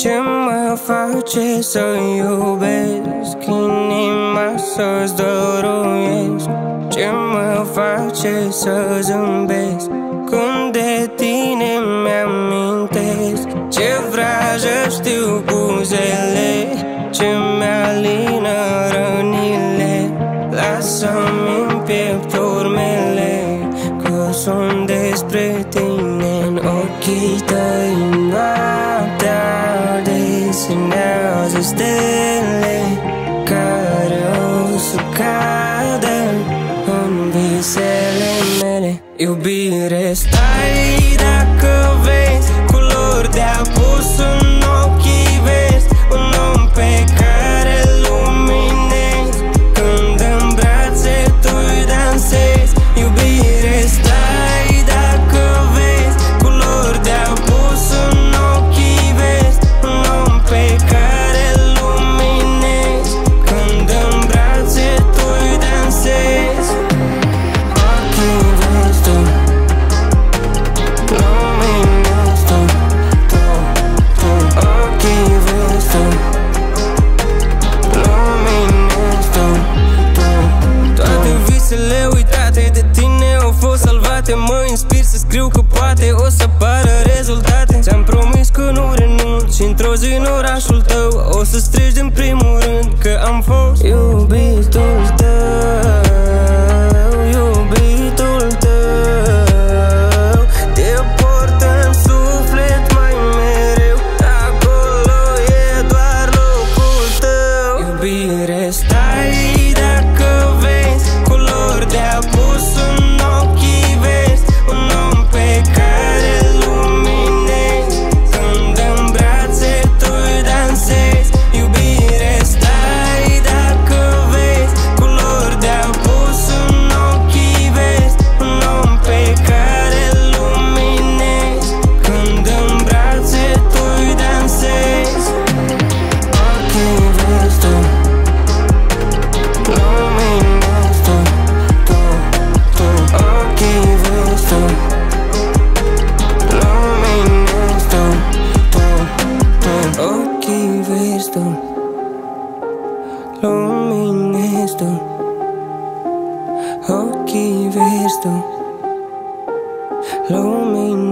Ce mă face să iubesc, inima să-ți dăruiesc? Ce mă face să zâmbesc când de tine mi-amintesc? Ce vrajă știu buzele, ce mi-alină rănile, lasă-mi în piept urmele, că sunt despre tine. În ochii tăi noaptea desenează stele care o să cadă în visele mele. Iubire, stai dacă vezi culori de apus în ochii vezi, un om pe care luminezi când în brațe tu-i dansezi. Iubire, stai dacă vezi culori de apus în ochii vezi, un om pe care luminezi când în brațe tu-i dansezi. Ochii vezi tu, luminezi tu, ochii vezi tu, luminezi tu. Toate visele uitate de tine au fost salvate. Mă inspir să scriu că poate o să apară rezultate. Ți-am promis că nu renunț și într-o zi în orașul tău o să strigi din primul rând că am fost iubitul tău, iubitul tău. Te port în suflet mai mereu, acolo e doar locul tău. Iubire, stai dacă vezi culori de apus în ochii vezi, un om pe care luminezi când în brațe tu-i dansezi. Iubire, stai dacă vezi culori de apus în ochii vezi, un om pe care luminezi când în brațe tu-i dansezi. Ochii vezi tu, luminezi tu, ochii vezi tu, luminezi tu, ochii vezi tu, luminezi tu, ochii vezi tu, luminezi